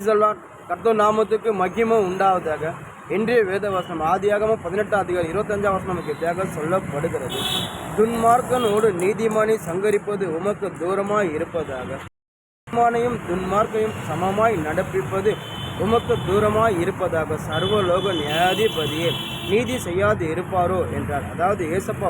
கர்த்தர் நாமத்துக்கு மகிமை உண்டாவதாக. இன்றைய வேத வசனம் ஆதியாகமம் 18 அதிகாரம் 25 வசனம் சொல்லப்படுகிறது. துன்மார்க்கனோடு நீதிமானை சங்கரிப்பது உமக்கு தூரமாய் இருப்பதாக. நீதிமானையும் துன்மார்க்கையும் சமமாய் நடப்பிப்பது உமக்கு தூரமாய் இருப்பதாக. சர்வலோக நியாயாதிபதியே நீதி செய்யாது இருப்பாரோ என்றார். அதாவது ஏசப்பா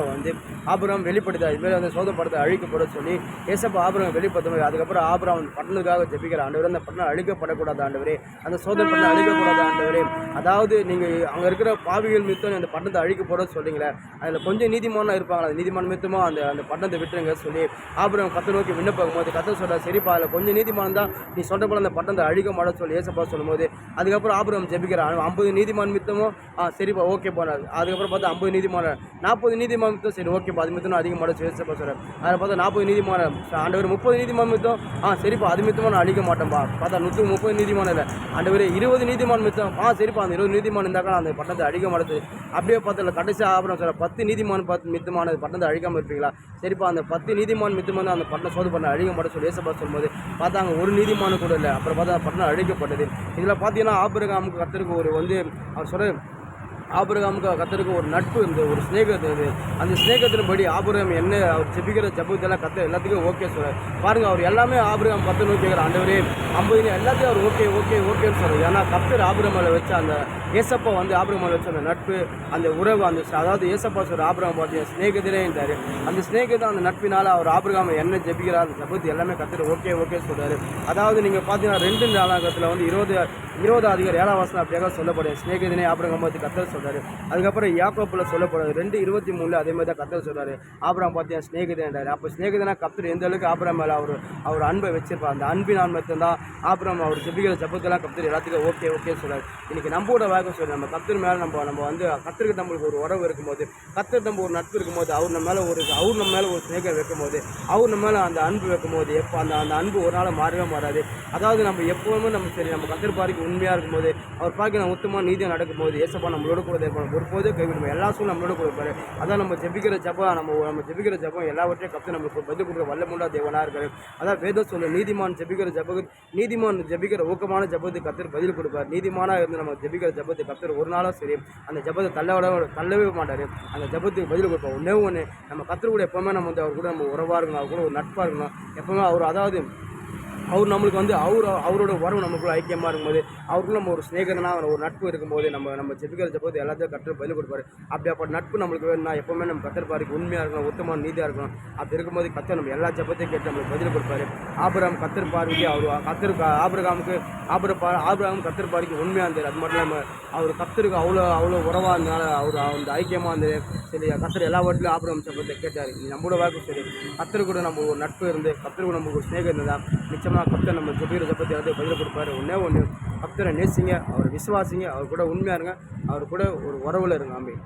ஆபிரகாம் வெளிப்படுத்தார், இதுமாரி அந்த சோதப்படத்தை அழிக்கப்பட சொல்லி ஏசப்பா ஆபிரகாம் வெளிப்படுத்த. அதுக்கப்புறம் ஆபிரகாம் பட்டணத்துக்காக ஜெபிக்கிற ஆண்டவரே, அந்த பட்டணம் அழிக்கப்படக்கூடாது ஆண்டவரே, அந்த சோதனை பட்டணம் அழிக்கக்கூடாது ஆண்டவரே. அதாவது நீங்கள் அங்கே இருக்கிற பாவிகள் மித்தம் அந்த பட்டணத்தை அழிக்கப்பட சொல்லிங்களே, அதில் கொஞ்சம் நீதிமானாக இருப்பாங்களா, அந்த நீதிமான மித்தமாக அந்த பட்டணத்தை விட்டுருங்க சொல்லி ஆபிரகாம் கர்த்தர் நோக்கி விண்ணப்பம் போது கர்த்தர் சொல்கிறார், சரிப்பா அதில் கொஞ்சம் நீதிமான் தான் நீ சொல்கிற போல அந்த பட்டணத்தை அழிக்க மாட்ட சொல்லி ஏசப்பா சொல்லும்போது அதுக்கப்புறம் ஆபிரகாம் ஜெபிக்கிறான். 50 நீதிமான் மித்தமும் சரிப்பா ஓகே போனார். அதுக்கப்புறம் பார்த்தா 50 நீதிமான 40 நீதிமான் மித்தம் சரி ஓகே அது மித்தம் அதிகமாக ஏசப்பா சொல்கிறார். அதில் பார்த்தா 40 நீதிமான ஆண்டவர் 30 நீதிமான் மித்தம் சரிப்பா அது மித்தமாக நான் அழிக்க மாட்டேன்ப்பா. பார்த்தா 130 நீதிமான இல்லை ஆண்டவர் 20 நீதிமான் மித்தம் சரிப்பா அந்த 20 நீதிமான் இருந்தாக்கா அந்த பட்டணத்தை அழிக்க மாட்டது. அப்படியே பார்த்தல கடைசி ஆபரம் சொல்ல 10 நீதிமான் மித்தமான பட்டணத்தை அழிக்காமல் இருப்பீங்களா, சரிப்பா அந்த 10 நீதிமான் மித்தமாக அந்த பட்டணம் சோது பண்ண அழிக்க மாட்டேன் சொல்லி ஏசப்பா சொல்லும்போது பார்த்தாங்க ஒரு நீதிமான கூட இல்லை. அப்புறம் பார்த்தா பட்டணம் அழிக்கப்பட்டது. இதில் பார்த்தீங்கன்னா ஆபிரகாமுக்கு கர்த்தருக்கு அவர் சொல்ற ஆபிரகாமுக்கு கர்த்தருக்கு ஒரு நட்பு இருந்தது, ஒரு ஸ்நேகம் இருந்தது. அந்த ஸ்நேகத்தின்படி ஆபிரகாம் என்ன அவர் ஜெபிக்கிற ஜெபத்தெல்லாம் கர்த்தர் எல்லாத்துக்கும் ஓகே சொல்கிறார். பாருங்கள், அவர் எல்லாமே ஆபிரகாம் கர்த்தர் நோக்கி கேட்குற ஆண்டவரே 50 எல்லாத்தையும் அவர் ஓகே ஓகே ஓகேன்னு சொல்கிறார். ஏன்னா கர்த்தர் ஆபிரகாமில் வச்ச அந்த ஏசப்பா ஆபிரகாமில் வச்ச அந்த நட்பு, அந்த உறவு, அதாவது ஏசப்பா சொல்கிற ஆபிரகாம் பார்த்தீங்கன்னா ஸ்நேகத்திலே இருந்தார். அந்த ஸ்நேகத்தை அந்த நட்பினால் அவர் ஆபிரகாம் என்ன ஜெபிக்கிறார் அந்த ஜெபத்து எல்லாமே கர்த்தர் ஓகே ஓகே சொல்கிறார். அதாவது நீங்கள் பார்த்தீங்கன்னா 2 நாளாகத்தில் 20 அதிகாரம் 7 வசனம் அப்படியாக சொல்லப்படுது. ஸ்நேகத்தினே ஆபிரகாம் பார்த்து கர்த்தர் சொல்கிறாரு. அதுக்கப்புறம் யாக்கோப்பில் சொல்லப்படுது 2:23 அதே மாதிரி தான் கர்த்தர் சொல்கிறாரு. ஆபிரகாம் பார்த்தீங்கன்னா ஸ்நேகிதன்றார். அப்போ ஸ்நேகிதனா கர்த்தர் எந்த அளவுக்கு ஆபிரகாம் மேலே அவர் அன்பை வச்சிருப்பார். அந்த அன்பின் மட்டும்தான் ஆபிரகாம் அவர் ஜெபிக்கிற ஜெபத்தெல்லாம் கர்த்தர் எல்லாத்துக்கும் ஓகே ஓகே சொல்கிறார். இன்றைக்கி நம்மளோட வேகம் சொல்லி நம்ம கர்த்தர் மேலே நம்ம கர்த்தருக்கு நம்மளுக்கு ஒரு உறவு இருக்கும்போது, கர்த்தர் நம்ம ஒரு நட்பு இருக்கும்போது, அவர் நம்ம மேலே ஒரு ஸ்நேகம் வைக்கும்போது, அவர் நம்ம மேலே அந்த அன்பு வைக்கும்போது எப்போ அந்த அன்பு ஒரு நாள் மாறவே மாறாது. அதாவது நம்ம எப்போவுமே நம்ம கர்த்தர் பாரிக்கு உண்மையாக இருக்கும்போது, அவர் பார்க்க நம்ம உத்தமாக நீதியாக நடக்கும்போது ஏசப்பா நம்மளோட கூட இருப்பாங்க. ஒருபோதே கைவிடுவோம், எல்லா சூழ்நிலை நம்மளோட கூட இருப்பாரு. அதான் நம்ம ஜெபிக்கிற ஜெபம் நம்ம ஜெபிக்கிற ஜெபம் எல்லாவற்றையும் கர்த்தர் நம்மளுக்கு பதில் கொடுக்குற வல்லமுண்டா தேவனாக இருக்காரு. அதான் வேதம் சொல்ல நீதிமான் ஜெபிக்கிற ஊக்கமான ஜெபத்துக்கு கர்த்தர் பதில் கொடுப்பார். நீதிமானாக இருந்து நம்ம ஜெபிக்கிற ஜெபத்தை கர்த்தர் ஒரு நாளும் சரி அந்த ஜெபத்தை தள்ளவே மாட்டார். அந்த ஜெபத்துக்கு பதில் கொடுப்பார். ஒன்று நம்ம கர்த்தர் கூட எப்போவுமே நம்ம அவர் கூட நம்ம உறவாக இருக்கணும், அவர் கூட ஒரு நட்பாக இருக்கணும். எப்போவுமே அவர் நம்மளுக்கு அவரோட உறவு நமக்குள்ள ஐக்கியமாக இருக்கும்போது, அவருக்குள்ள நம்ம ஒரு ஸ்நேகனாக ஒரு நட்பு இருக்கும்போது நம்ம ஜெபிக்கிற ஜெபத்தை எல்லாத்தையும் கர்த்தர் பதில் கொடுப்பாரு. அப்படிப்பட்ட நட்பு நம்மளுக்கு வேணும்னா எப்போவுமே நம்ம கர்த்தர் பாருக்கு உண்மையாக இருக்கணும், உத்தமமான நீதியாக இருக்கணும். அப்படி இருக்கும்போது கர்த்தர் நம்ம எல்லா ஜெபத்தையும் கேட்டு நம்மளுக்கு பதில் கொடுப்பாரு. ஆபிரகாம் கர்த்தர் பாருக்கு ஆபிரகாம் கர்த்தர் பாருக்கு உண்மையாக இருந்தார். அது மட்டும் இல்லாமல் அவர் கர்த்தருக்கு அவ்வளோ உறவாக இருந்தனால அவர் அந்த ஐக்கியமாக இருந்தது. சரி கர்த்தர் எல்லா வாட்டிலும் ஆபிரகாம் ஜெபத்தை கேட்டார். நம்மளோட வாக்கு சரி கர்த்தர் கூட நம்ம ஒரு நட்பு இருந்து கர்த்தர் கூட நமக்கு ஒரு ஸ்நேகம் இருந்ததா நிச்சயமாக கர்த்தர் நம்ம ஜெபிக்கிற ஜெபத்தை எல்லாத்தையும் பதில் கொடுப்பாரு. ஒன்று கர்த்தரை நேசிங்க, அவர் விசுவாசிங்க, அவர் கூட உண்மையாக இருங்க, அவர் கூட ஒரு உறவில் இருங்க. ஆமென்.